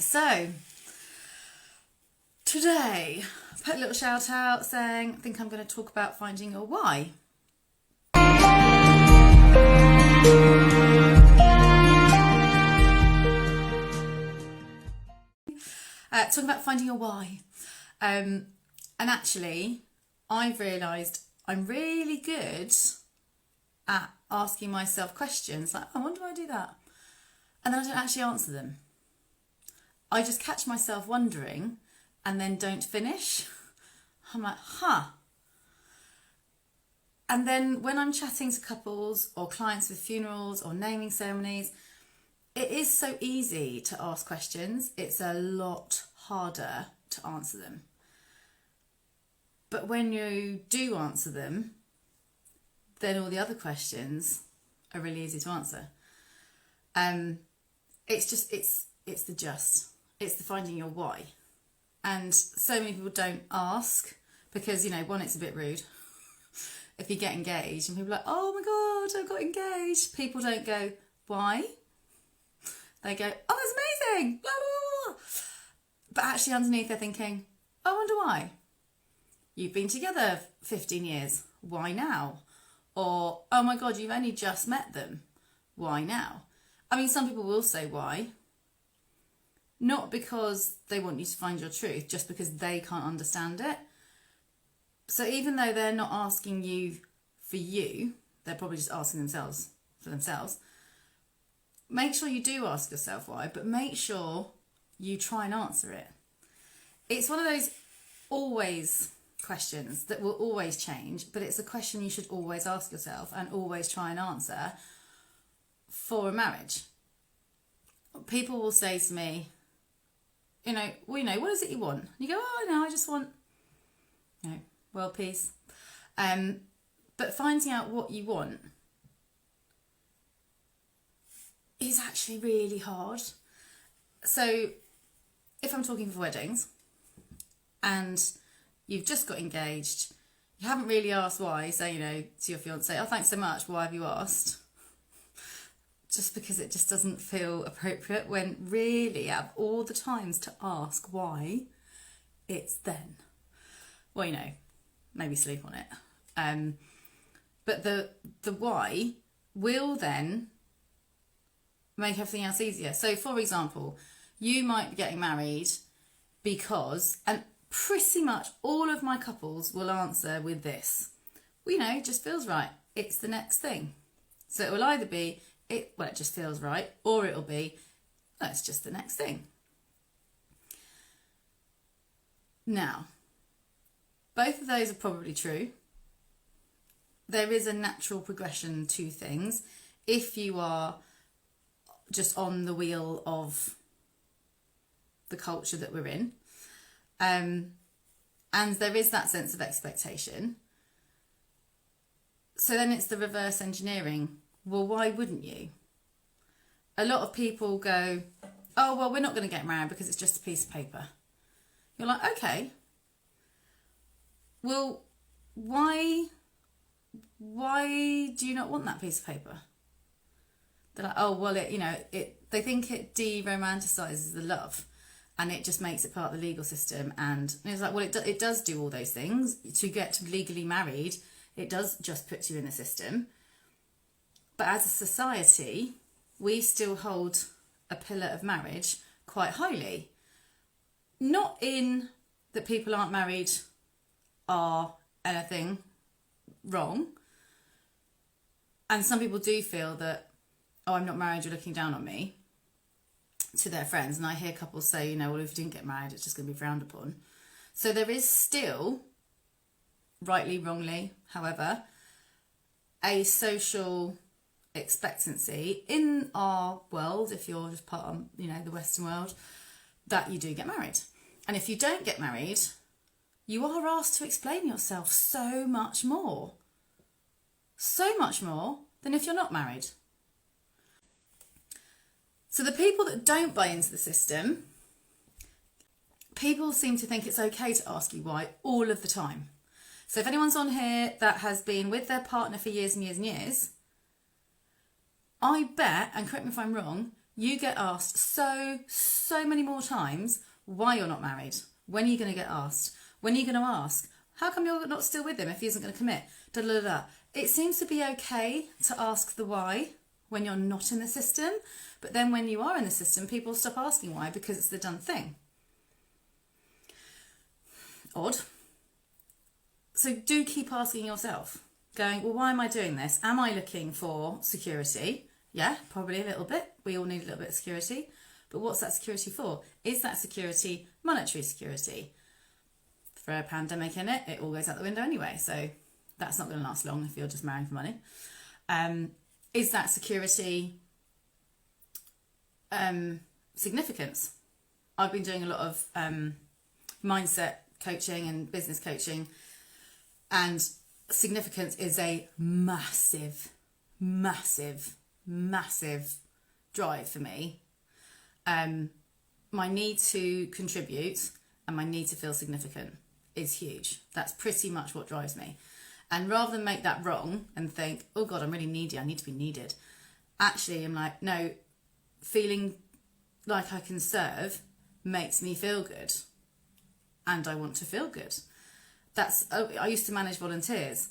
So, today, I put a little shout out saying, I think I'm going to talk about finding your why. Talking about finding your why. And actually, I've realised I'm really good at asking myself questions like, oh, I wonder why I do that. And then I don't actually answer them. I just catch myself wondering and then don't finish. I'm like, And then when I'm chatting to couples or clients with funerals or naming ceremonies, it is so easy to ask questions. It's a lot harder to answer them. But when you do answer them, then all the other questions are really easy to answer. It's the finding your why. And so many people don't ask because, one, it's a bit rude. If you get engaged and people are like, oh my God, I got engaged. People don't go, why? They go, oh, that's amazing, blah, blah, blah. But actually underneath they're thinking, I wonder why. You've been together 15 years, why now? Or, oh my God, you've only just met them, why now? I mean, some people will say why. Not because they want you to find your truth, just because they can't understand it. So even though they're not asking you for you, they're probably just asking themselves for themselves. Make sure you do ask yourself why, but make sure you try and answer it. It's one of those always questions that will always change, but it's a question you should always ask yourself and always try and answer for a marriage. People will say to me, what is it you want? And you go, I just want, world peace. But finding out what you want is actually really hard. So if I'm talking for weddings and you've just got engaged, you haven't really asked why, so, to your fiance, oh, thanks so much, why have you asked? Just because it just doesn't feel appropriate when really, out of all the times to ask why, it's then. Well, maybe sleep on it. But the why will then make everything else easier. So, for example, you might be getting married because, and pretty much all of my couples will answer with this. It just feels right. It's the next thing. So it will either be, it just feels right, or it'll be, no, it's just the next thing. Now, both of those are probably true. There is a natural progression to things if you are just on the wheel of the culture that we're in. And there is that sense of expectation. So then it's the reverse engineering. Well, why wouldn't you? A lot of people go, oh, well, we're not going to get married because it's just a piece of paper. You're like, okay. Well, why do you not want that piece of paper? They're like, oh, well, they think it de-romanticizes the love and it just makes it part of the legal system. And it's like, well, it does do all those things. To get legally married, it does just put you in the system. But as a society, we still hold a pillar of marriage quite highly. Not in that people aren't married are anything wrong. And some people do feel that, oh, I'm not married, you're looking down on me, to their friends. And I hear couples say, well, if you didn't get married, it's just going to be frowned upon. So there is still, rightly, wrongly, however, a social expectancy in our world, if you're just part of, the Western world, that you do get married. And if you don't get married, you are asked to explain yourself so much more than if you're not married. So the people that don't buy into the system, people seem to think it's okay to ask you why all of the time. So if anyone's on here that has been with their partner for years and years and years, I bet, and correct me if I'm wrong, You get asked so many more times why you're not married. When are you going to get asked? When are you going to ask, how come you're not still with him if he isn't going to commit? Da, da, da, da. It seems to be okay to ask the why when you're not in the system, but then when you are in the system, people stop asking why because it's the done thing. Odd. So do keep asking yourself, going, well, why am I doing this? Am I looking for security? Yeah, probably a little bit. We all need a little bit of security. But what's that security for? Is that security monetary security? For a pandemic in it, it all goes out the window anyway. So that's not going to last long if you're just marrying for money. Is that security significance? I've been doing a lot of mindset coaching and business coaching, and significance is a massive drive for me. My need to contribute and my need to feel significant is huge. That's pretty much what drives me. And rather than make that wrong and think, oh God, I'm really needy, I need to be needed. Actually, I'm like, no, feeling like I can serve makes me feel good. And I want to feel good. I used to manage volunteers.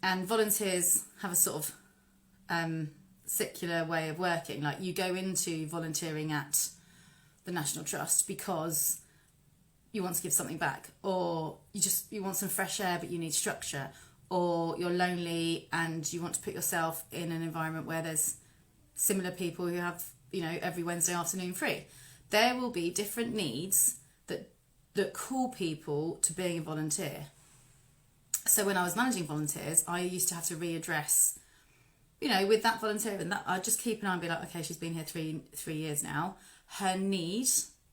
And volunteers have a sort of secular way of working. Like, you go into volunteering at the National Trust because you want to give something back, or you want some fresh air but you need structure, or you're lonely and you want to put yourself in an environment where there's similar people who have, every Wednesday afternoon free. There will be different needs that call people to being a volunteer. So when I was managing volunteers, I used to have to readdress, with that volunteer, and that I'd just keep an eye and be like, okay, she's been here three years now. Her need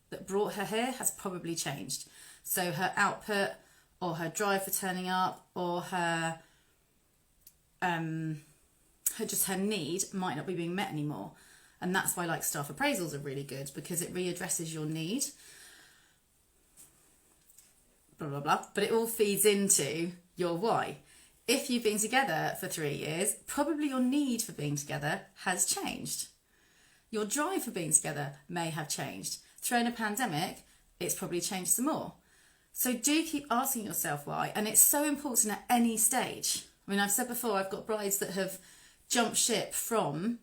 that brought her here has probably changed. So her output or her drive for turning up or her need might not be being met anymore. And that's why staff appraisals are really good, because it readdresses your need. Blah, blah, blah. But it all feeds into your why. If you've been together for 3 years, probably your need for being together has changed. Your drive for being together may have changed. Through a pandemic, it's probably changed some more. So do keep asking yourself why. And it's so important at any stage. I mean, I've said before, I've got brides that have jumped ship from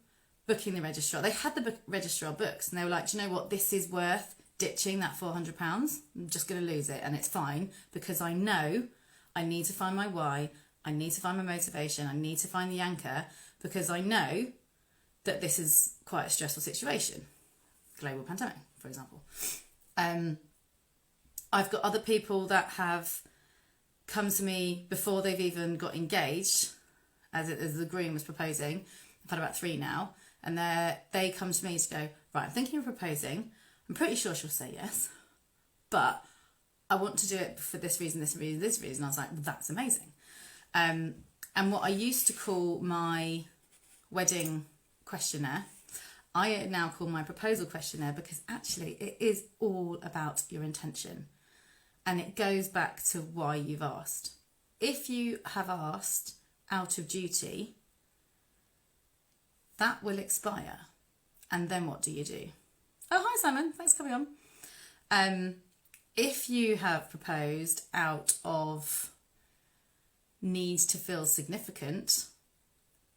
booking the registrar. They had the registrar books and they were like, do you know what? This is worth ditching that £400. I'm just going to lose it. And it's fine, because I know I need to find my why. I need to find my motivation. I need to find the anchor, because I know that this is quite a stressful situation. Global pandemic, for example. I've got other people that have come to me before they've even got engaged, as the groom was proposing. I've had about 3 now, and they come to me to go, right, I'm thinking of proposing. I'm pretty sure she'll say yes, but I want to do it for this reason, this reason, this reason. I was like, well, that's amazing. And what I used to call my wedding questionnaire, I now call my proposal questionnaire, because actually it is all about your intention. And it goes back to why you've asked. If you have asked out of duty, that will expire. And then what do you do? Oh, hi Simon, thanks for coming on. If you have proposed out of need to feel significant,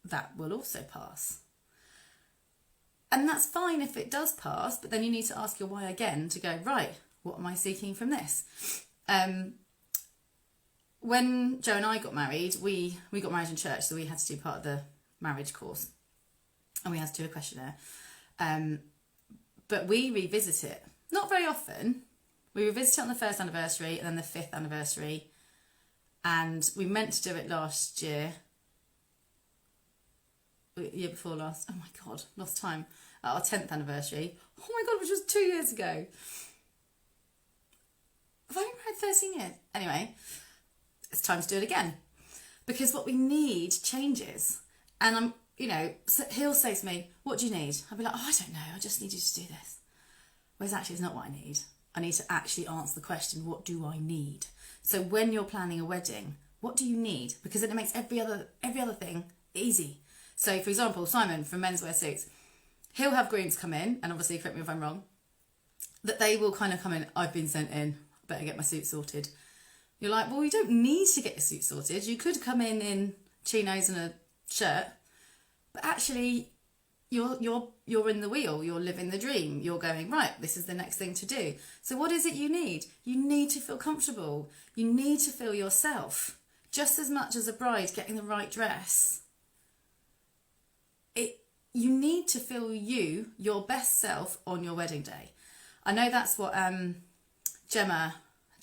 that will also pass. And that's fine if it does pass, but then you need to ask your why again to go, right, what am I seeking from this? When Joe and I got married, we got married in church, so we had to do part of the marriage course. And we had to do a questionnaire. But we revisit it. Not very often. We revisit it on the 1st anniversary and then the 5th anniversary. And we meant to do it last year. Year before last. Oh my God, lost time. At our 10th anniversary. Oh my God, which was 2 years ago. Have I been married 13 years? Anyway, it's time to do it again. Because what we need changes. And so he'll say to me, what do you need? I'll be like, oh, I don't know. I just need you to do this. Whereas actually it's not what I need. I need to actually answer the question, what do I need? So when you're planning a wedding, what do you need? Because then it makes every other thing easy. So for example, Simon from Menswear Suits, He'll have grooms come in, and obviously, correct me if I'm wrong, that they will kind of come in, I've been sent in, better get my suit sorted. You're like, well, you don't need to get your suit sorted. You could come in chinos and a shirt, but actually you're in the wheel, you're living the dream, you're going, right, this is the next thing to do. So what is it you need? You need to feel comfortable. You need to feel yourself. Just as much as a bride getting the right dress, you need to feel your best self on your wedding day. I know that's what Gemma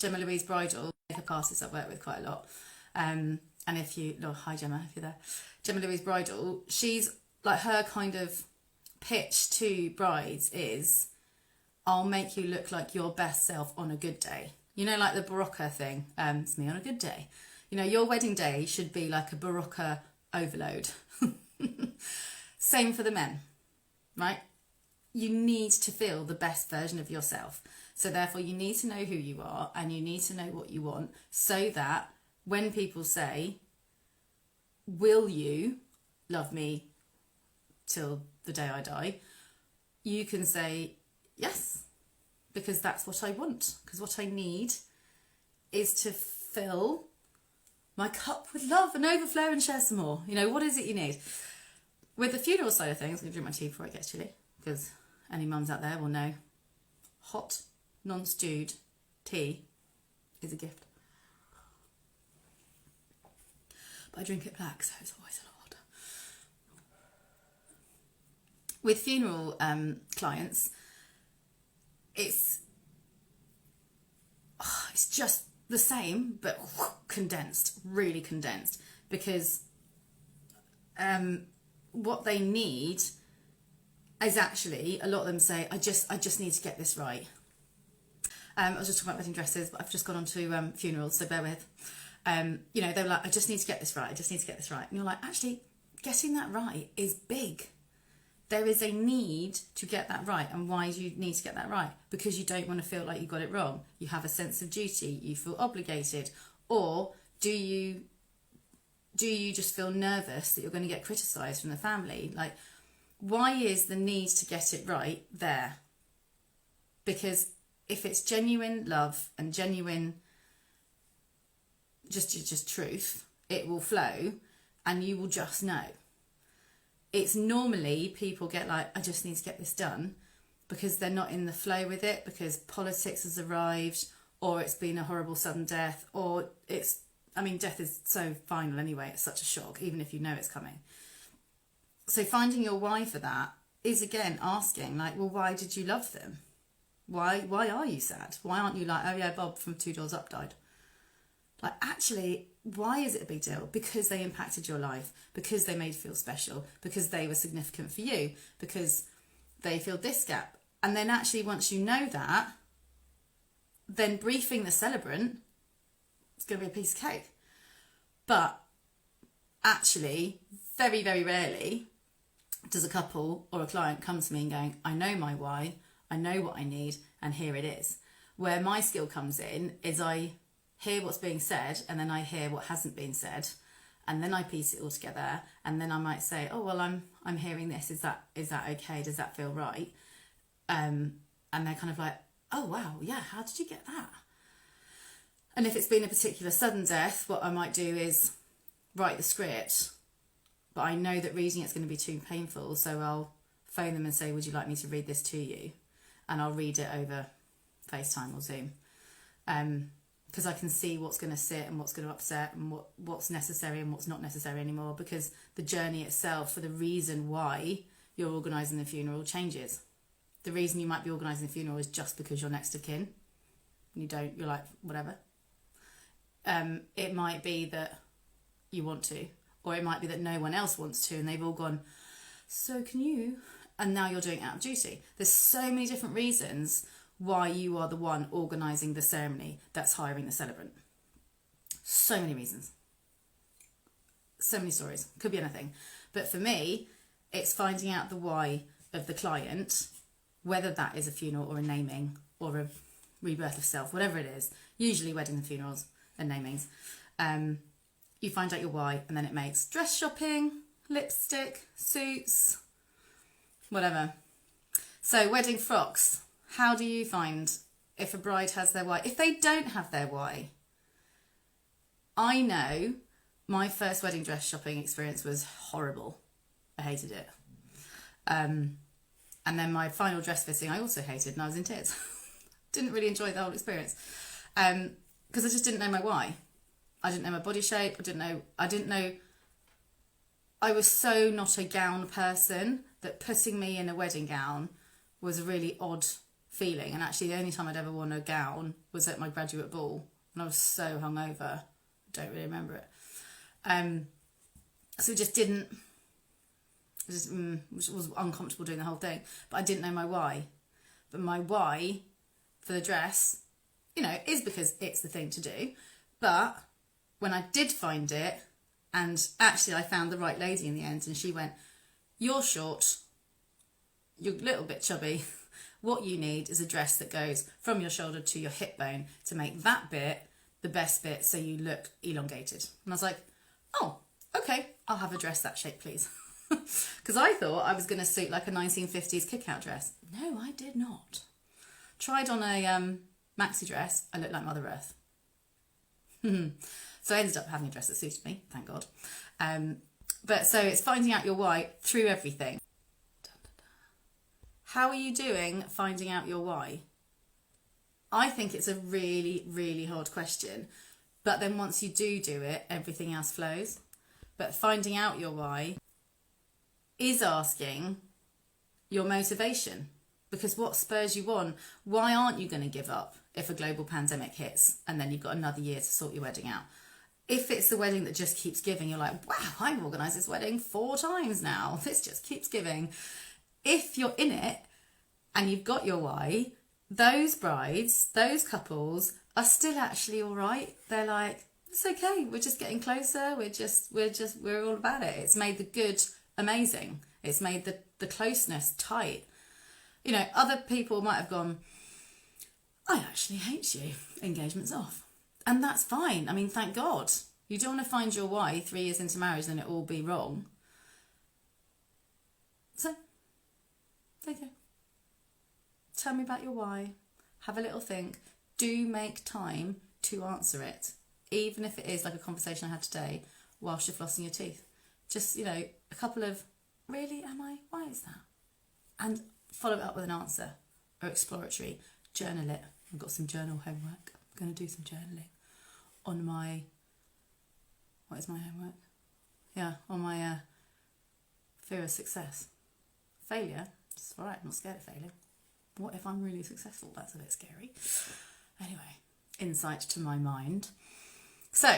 Louise Bridal, makeup artist I've worked with quite a lot. And if you, hi Gemma, if you're there. Gemma Louise Bridal, she's like, her kind of pitch to brides is, I'll make you look like your best self on a good day. You know, like the Barocca thing, it's me on a good day. You know, your wedding day should be like a Barocca overload. Same for the men, right? You need to feel the best version of yourself. So therefore you need to know who you are, and you need to know what you want, so that when people say, will you love me till the day I die, you can say yes, because that's what I want. Because what I need is to fill my cup with love and overflow and share some more. You know, what is it you need? With the funeral side of things, I'm going to drink my tea before it gets chilly, because any mums out there will know hot, non-stewed tea is a gift. But I drink it black, so it's always a lot hotter. With funeral clients, it's just the same, but condensed, really condensed, because what they need is actually, a lot of them say, I just need to get this right. I was just talking about wedding dresses, but I've just gone on to funerals, so bear with. You know, they're like, I just need to get this right, I just need to get this right. And you're like, actually, getting that right is big. There is a need to get that right. And why do you need to get that right? Because you don't want to feel like you got it wrong. You have a sense of duty, you feel obligated. Or do you just feel nervous that you're going to get criticised from the family? Like, why is the need to get it right there? Because if it's genuine love and genuine just truth, it will flow, and you will just know. It's normally people get like, I just need to get this done, because they're not in the flow with it, because politics has arrived, or it's been a horrible sudden death, or death is so final anyway, it's such a shock, even if you know it's coming. So finding your why for that is, again, asking, like, well, why did you love them? Why are you sad? Why aren't you like, oh yeah, Bob from 2 Doors Up died? Like, actually, why is it a big deal? Because they impacted your life, because they made you feel special, because they were significant for you, because they filled this gap. And then actually, once you know that, then briefing the celebrant, it's going to be a piece of cake. But actually, very, very rarely does a couple or a client come to me and going, I know my why, I know what I need, and here it is. Where my skill comes in is I hear what's being said, and then I hear what hasn't been said, and then I piece it all together, and then I might say, oh, well, I'm hearing this, is that okay, does that feel right? And they're kind of like, oh wow, yeah, how did you get that? And if it's been a particular sudden death, what I might do is write the script, but I know that reading it's going to be too painful, so I'll phone them and say, would you like me to read this to you? And I'll read it over FaceTime or Zoom. Because I can see what's going to sit and what's going to upset, and what's necessary and what's not necessary anymore, because the journey itself, for the reason why you're organising the funeral, changes. The reason you might be organising the funeral is just because you're next of kin. You're like, whatever. It might be that you want to, or it might be that no one else wants to, and they've all gone, so can you? And now you're doing it out of duty. There's so many different reasons why you are the one organising the ceremony that's hiring the celebrant. So many reasons. So many stories. Could be anything. But for me, it's finding out the why of the client, whether that is a funeral or a naming or a rebirth of self, whatever it is. Usually weddings and funerals and namings. You find out your why, and then it makes dress shopping, lipstick, suits, whatever. So wedding frocks. How do you find if a bride has their why? If they don't have their why, I know my first wedding dress shopping experience was horrible. I hated it. And then my final dress fitting I also hated, and I was in tears. Didn't really enjoy the whole experience. Because I just didn't know my why. I didn't know my body shape. I didn't know. I was so not a gown person that putting me in a wedding gown was a really odd feeling. And actually the only time I'd ever worn a gown was at my graduate ball. And I was so hungover. I don't really remember it. So it just didn't, was uncomfortable doing the whole thing. But I didn't know my why. But my why for the dress, is because it's the thing to do. But when I did find it, and actually I found the right lady in the end, and she went, you're short, you're a little bit chubby. What you need is a dress that goes from your shoulder to your hip bone to make that bit the best bit so you look elongated. And I was like, oh, okay, I'll have a dress that shape, please. Because I thought I was going to suit like a 1950s kick-out dress. No, I did not. Tried on a maxi dress, I looked like Mother Earth. So I ended up having a dress that suited me, thank God. But so it's finding out your why through everything. How are you doing finding out your why? I think it's a really, really hard question. But then once you do it, everything else flows. But finding out your why is asking your motivation. Because what spurs you on? Why aren't you going to give up if a global pandemic hits and then you've got another year to sort your wedding out? If it's the wedding that just keeps giving, you're like, wow, I've organised this wedding 4 times now. This just keeps giving. If you're in it and you've got your why, those brides, those couples are still actually all right. They're like, it's okay. We're just getting closer. We're all about it. It's made the good amazing. It's made the closeness tight. Other people might have gone, I actually hate you. Engagement's off. And that's fine. I mean, thank God. You don't want to find your why 3 years into marriage and it all be wrong. So, there you go. Tell me about your why. Have a little think. Do make time to answer it. Even if it is like a conversation I had today whilst you're flossing your teeth. Just, a couple of, really, am I? Why is that? And follow it up with an answer or exploratory. Journal it. I've got some journal homework. I'm going to do some journaling on my, what is my homework? Yeah, on my fear of success. Failure, it's all right, I'm not scared of failing. What if I'm really successful? That's a bit scary. Anyway, insight to my mind. So,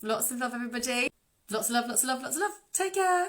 lots of love, everybody. Lots of love, lots of love, lots of love. Take care.